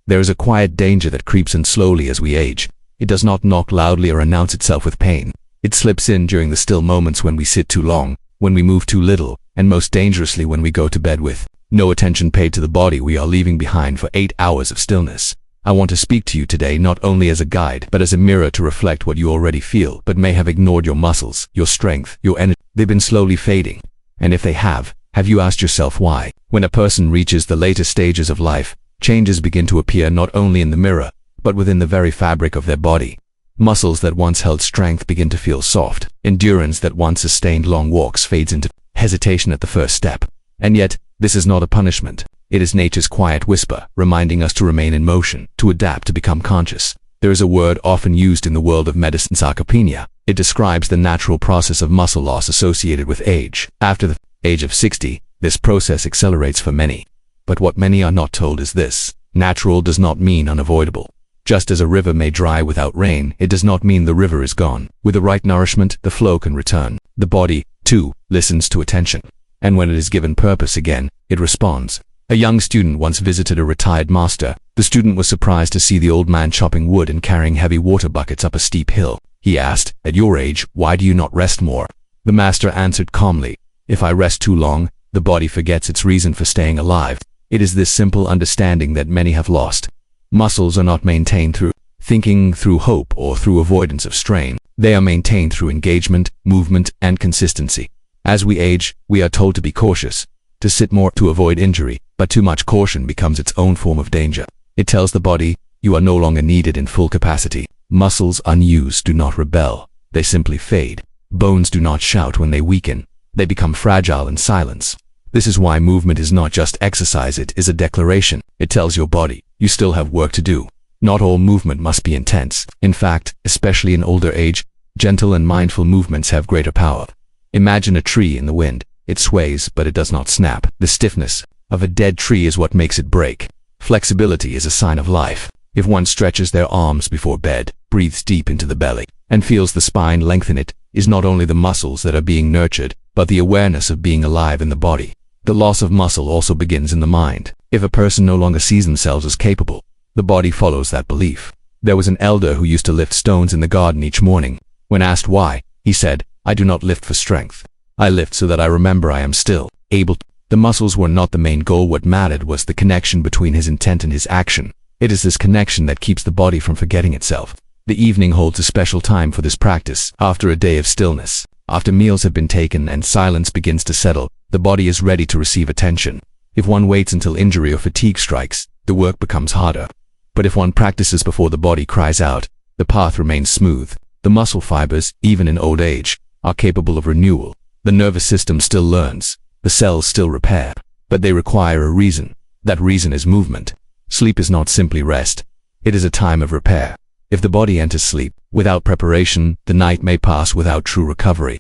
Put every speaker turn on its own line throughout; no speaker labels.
There is a quiet danger that creeps in slowly as we age. It does not knock loudly or announce itself with pain. It slips in during the still moments when we sit too long, when we move too little, and most dangerously when we go to bed with no attention paid to the body we are leaving behind for 8 hours of stillness. I want to speak to you today not only as a guide, but as a mirror to reflect what you already feel, but may have ignored. Your muscles, your strength, your energy. They've been slowly fading. And if they have you asked yourself why? When a person reaches the later stages of life, changes begin to appear not only in the mirror, but within the very fabric of their body. Muscles that once held strength begin to feel soft. Endurance that once sustained long walks fades into hesitation at the first step. And yet, this is not a punishment. It is nature's quiet whisper, reminding us to remain in motion, to adapt, to become conscious. There is a word often used in the world of medicine, sarcopenia. It describes the natural process of muscle loss associated with age. After the age of 60, this process accelerates for many. But what many are not told is this: natural does not mean unavoidable. Just as a river may dry without rain, it does not mean the river is gone. With the right nourishment, the flow can return. The body, too, listens to attention. And when it is given purpose again, it responds. A young student once visited a retired master. The student was surprised to see the old man chopping wood and carrying heavy water buckets up a steep hill. He asked, "At your age, why do you not rest more?" The master answered calmly, "If I rest too long, the body forgets its reason for staying alive." It is this simple understanding that many have lost. Muscles are not maintained through thinking, through hope, or through avoidance of strain. They are maintained through engagement, movement, and consistency. As we age, we are told to be cautious, to sit more, to avoid injury, but too much caution becomes its own form of danger. It tells the body, you are no longer needed in full capacity. Muscles unused do not rebel, they simply fade. Bones do not shout when they weaken, they become fragile in silence. This is why movement is not just exercise, it is a declaration. It tells your body, you still have work to do. Not all movement must be intense. In fact, especially in older age, gentle and mindful movements have greater power. Imagine a tree in the wind. It sways, but it does not snap. The stiffness of a dead tree is what makes it break. Flexibility is a sign of life. If one stretches their arms before bed, breathes deep into the belly, and feels the spine lengthen, it is not only the muscles that are being nurtured, but the awareness of being alive in the body. The loss of muscle also begins in the mind. If a person no longer sees themselves as capable, the body follows that belief. There was an elder who used to lift stones in the garden each morning. When asked why, he said, "I do not lift for strength. I lift so that I remember I am still able to." The muscles were not the main goal. What mattered was the connection between his intent and his action. It is this connection that keeps the body from forgetting itself. The evening holds a special time for this practice. After a day of stillness, after meals have been taken and silence begins to settle, the body is ready to receive attention. If one waits until injury or fatigue strikes, the work becomes harder. But if one practices before the body cries out, the path remains smooth. The muscle fibers, even in old age, are capable of renewal. The nervous system still learns. The cells still repair. But they require a reason. That reason is movement. Sleep is not simply rest. It is a time of repair. If the body enters sleep without preparation, the night may pass without true recovery.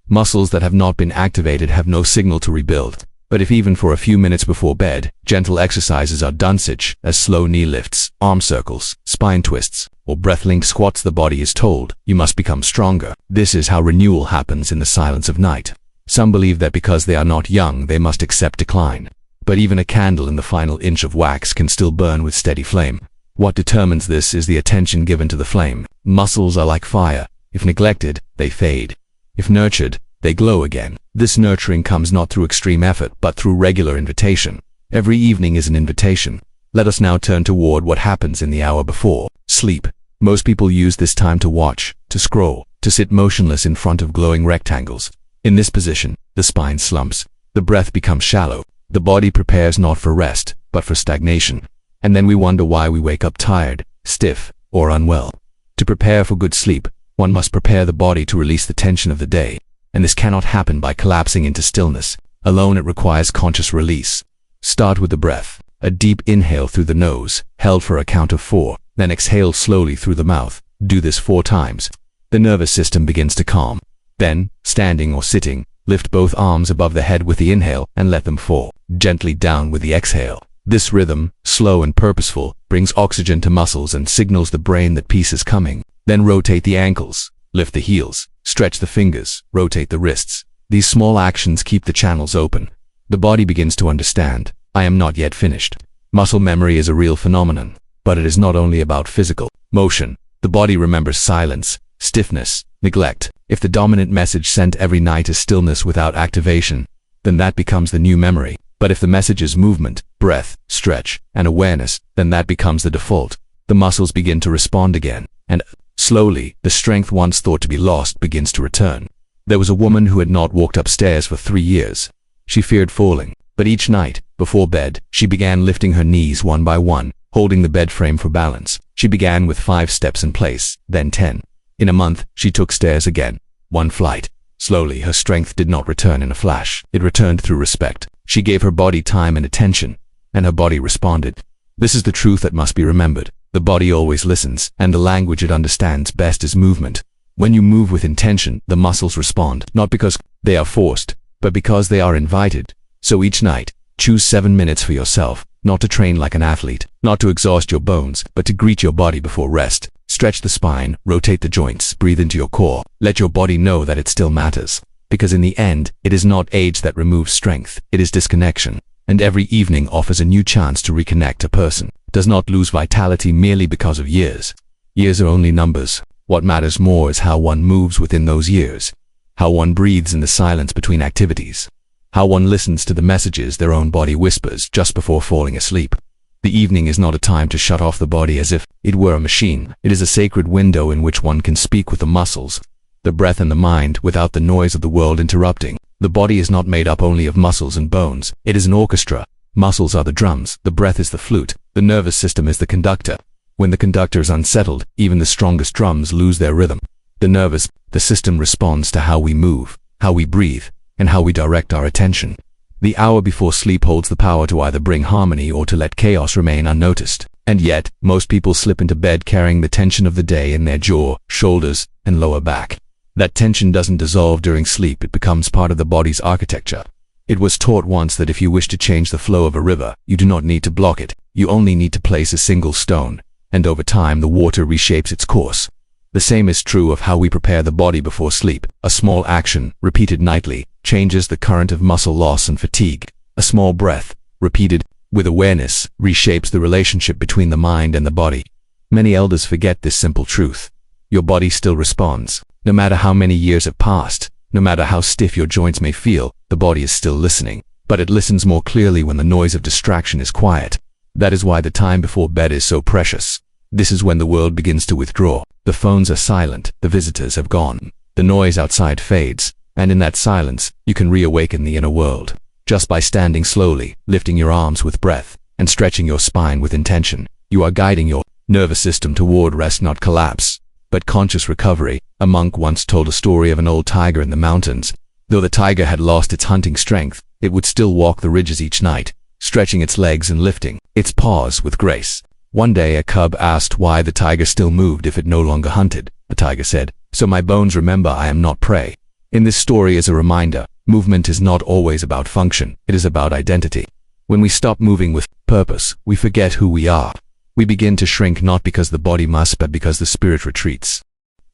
Muscles that have not been activated have no signal to rebuild. But if even for a few minutes before bed, gentle exercises are done, such as slow knee lifts, arm circles, spine twists, or breath-linked squats, the body is told, you must become stronger. This is how renewal happens in the silence of night. Some believe that because they are not young, they must accept decline. But even a candle in the final inch of wax can still burn with steady flame. What determines this is the attention given to the flame. Muscles are like fire. If neglected, they fade. If nurtured, they glow again. This nurturing comes not through extreme effort, but through regular invitation. Every evening is an invitation. Let us now turn toward what happens in the hour before sleep. Most people use this time to watch, to scroll, to sit motionless in front of glowing rectangles. In this position, the spine slumps. The breath becomes shallow. The body prepares not for rest, but for stagnation. And then we wonder why we wake up tired, stiff, or unwell. To prepare for good sleep, one must prepare the body to release the tension of the day. And this cannot happen by collapsing into stillness. Alone, it requires conscious release. Start with the breath. A deep inhale through the nose, held for a count of 4, then exhale slowly through the mouth. Do this 4 times. The nervous system begins to calm. Then, standing or sitting, lift both arms above the head with the inhale and let them fall gently down with the exhale. This rhythm, slow and purposeful, brings oxygen to muscles and signals the brain that peace is coming. Then rotate the ankles, lift the heels, stretch the fingers, rotate the wrists. These small actions keep the channels open. The body begins to understand, I am not yet finished. Muscle memory is a real phenomenon. But it is not only about physical motion. The body remembers silence, stiffness, neglect. If the dominant message sent every night is stillness without activation, then that becomes the new memory. But if the message is movement, breath, stretch, and awareness, then that becomes the default. The muscles begin to respond again, and slowly, the strength once thought to be lost begins to return. There was a woman who had not walked upstairs for 3 years. She feared falling, but each night, before bed, she began lifting her knees one by one, holding the bed frame for balance. She began with 5 steps in place, then 10. In a month, she took stairs again, 1 flight. Slowly, her strength did not return in a flash. It returned through respect. She gave her body time and attention, and her body responded. This is the truth that must be remembered. The body always listens, and the language it understands best is movement. When you move with intention, the muscles respond, not because they are forced, but because they are invited. So each night, choose 7 minutes for yourself, not to train like an athlete, not to exhaust your bones, but to greet your body before rest. Stretch the spine, rotate the joints, breathe into your core. Let your body know that it still matters. Because in the end, it is not age that removes strength, it is disconnection. And every evening offers a new chance to reconnect. A person does not lose vitality merely because of years. Years are only numbers. What matters more is how one moves within those years, how one breathes in the silence between activities, how one listens to the messages their own body whispers just before falling asleep. The evening is not a time to shut off the body as if it were a machine. It is a sacred window in which one can speak with the muscles, the breath and the mind without the noise of the world interrupting. The body is not made up only of muscles and bones. It is an orchestra. Muscles are the drums, the breath is the flute, the nervous system is the conductor. When the conductor is unsettled, even the strongest drums lose their rhythm. The system responds to how we move, how we breathe, and how we direct our attention. The hour before sleep holds the power to either bring harmony or to let chaos remain unnoticed. And yet, most people slip into bed carrying the tension of the day in their jaw, shoulders, and lower back. That tension doesn't dissolve during sleep, it becomes part of the body's architecture. It was taught once that if you wish to change the flow of a river, you do not need to block it, you only need to place a single stone, and over time the water reshapes its course. The same is true of how we prepare the body before sleep. A small action, repeated nightly, changes the current of muscle loss and fatigue. A small breath, repeated with awareness, reshapes the relationship between the mind and the body. Many elders forget this simple truth. Your body still responds. No matter how many years have passed, no matter how stiff your joints may feel, the body is still listening. But it listens more clearly when the noise of distraction is quiet. That is why the time before bed is so precious. This is when the world begins to withdraw. The phones are silent, the visitors have gone. The noise outside fades, and in that silence, you can reawaken the inner world. Just by standing slowly, lifting your arms with breath, and stretching your spine with intention, you are guiding your nervous system toward rest, not collapse, but conscious recovery. A monk once told a story of an old tiger in the mountains. Though the tiger had lost its hunting strength, it would still walk the ridges each night, stretching its legs and lifting its paws with grace. One day a cub asked why the tiger still moved if it no longer hunted. The tiger said, "So my bones remember I am not prey." In this story is a reminder, movement is not always about function, it is about identity. When we stop moving with purpose, we forget who we are. We begin to shrink not because the body must, but because the spirit retreats.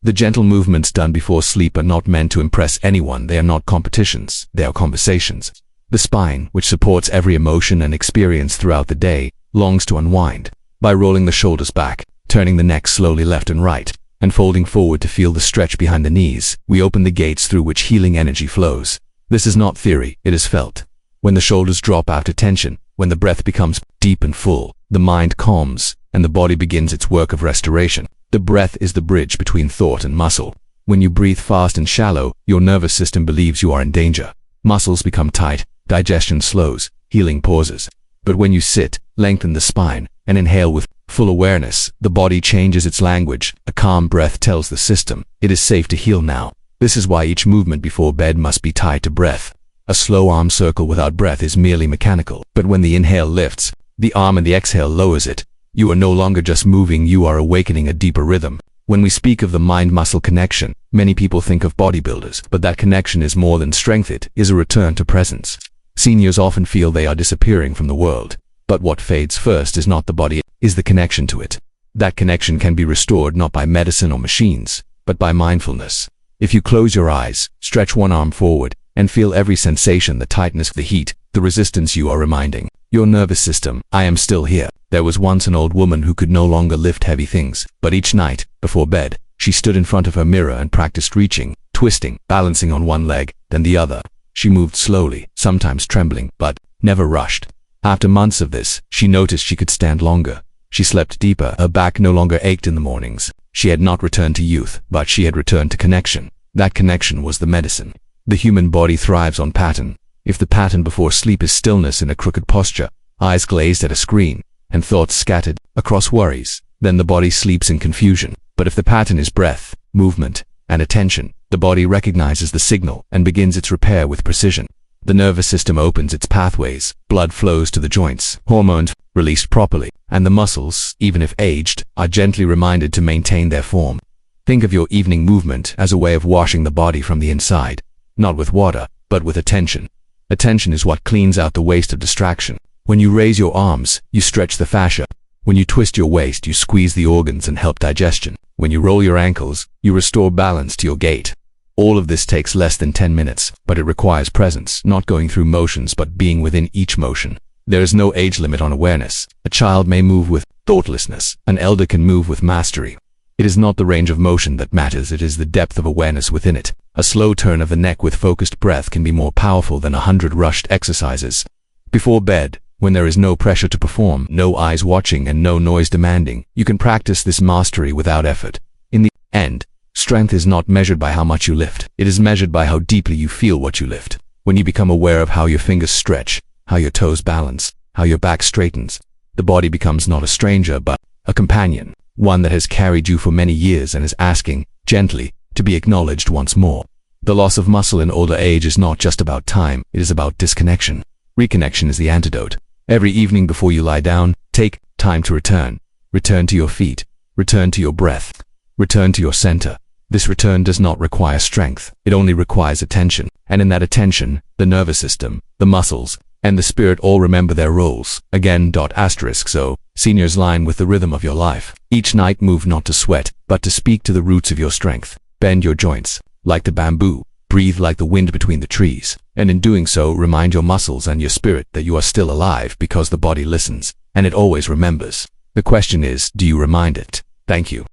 The gentle movements done before sleep are not meant to impress anyone. They are not competitions, they are conversations. The spine, which supports every emotion and experience throughout the day, longs to unwind. By rolling the shoulders back, turning the neck slowly left and right, and folding forward to feel the stretch behind the knees, we open the gates through which healing energy flows. This is not theory, it is felt. When the shoulders drop after tension, when the breath becomes deep and full, the mind calms, and the body begins its work of restoration. The breath is the bridge between thought and muscle. When you breathe fast and shallow, your nervous system believes you are in danger. Muscles become tight, digestion slows, healing pauses. But when you sit, lengthen the spine, and inhale with full awareness, the body changes its language. A calm breath tells the system, it is safe to heal now. This is why each movement before bed must be tied to breath. A slow arm circle without breath is merely mechanical. But when the inhale lifts, the arm and the exhale lowers it. You are no longer just moving, you are awakening a deeper rhythm. When we speak of the mind-muscle connection, many people think of bodybuilders, but that connection is more than strength, it is a return to presence. Seniors often feel they are disappearing from the world. But what fades first is not the body, is the connection to it. That connection can be restored not by medicine or machines, but by mindfulness. If you close your eyes, stretch one arm forward, and feel every sensation, the tightness, the heat, the resistance, you are reminding your nervous system, I am still here. There was once an old woman who could no longer lift heavy things, but each night, before bed, she stood in front of her mirror and practiced reaching, twisting, balancing on one leg, then the other. She moved slowly, sometimes trembling, but never rushed. After months of this, she noticed she could stand longer. She slept deeper, her back no longer ached in the mornings. She had not returned to youth, but she had returned to connection. That connection was the medicine. The human body thrives on pattern. If the pattern before sleep is stillness in a crooked posture, eyes glazed at a screen, and thoughts scattered across worries, then the body sleeps in confusion. But if the pattern is breath, movement, and attention, the body recognizes the signal and begins its repair with precision. The nervous system opens its pathways, blood flows to the joints, hormones released properly, and the muscles, even if aged, are gently reminded to maintain their form. Think of your evening movement as a way of washing the body from the inside, not with water, but with attention. Attention is what cleans out the waste of distraction. When you raise your arms, you stretch the fascia. When you twist your waist, you squeeze the organs and help digestion. When you roll your ankles, you restore balance to your gait. All of this takes less than 10 minutes, but it requires presence, not going through motions but being within each motion. There is no age limit on awareness. A child may move with thoughtlessness. An elder can move with mastery. It is not the range of motion that matters, it is the depth of awareness within it. A slow turn of the neck with focused breath can be more powerful than 100 rushed exercises. Before bed, when there is no pressure to perform, no eyes watching and no noise demanding, you can practice this mastery without effort. In the end, strength is not measured by how much you lift. It is measured by how deeply you feel what you lift. When you become aware of how your fingers stretch, how your toes balance, how your back straightens, the body becomes not a stranger but a companion, one that has carried you for many years and is asking, gently, to be acknowledged once more. The loss of muscle in older age is not just about time, it is about disconnection. Reconnection is the antidote. Every evening before you lie down, take time to return. Return to your feet. Return to your breath. Return to your center. This return does not require strength. It only requires attention. And in that attention, the nervous system, the muscles, and the spirit all remember their roles. Again, so, seniors line with the rhythm of your life. Each night move not to sweat, but to speak to the roots of your strength. Bend your joints, like the bamboo. Breathe like the wind between the trees. And in doing so, remind your muscles and your spirit that you are still alive because the body listens, and it always remembers. The question is, do you remind it? Thank you.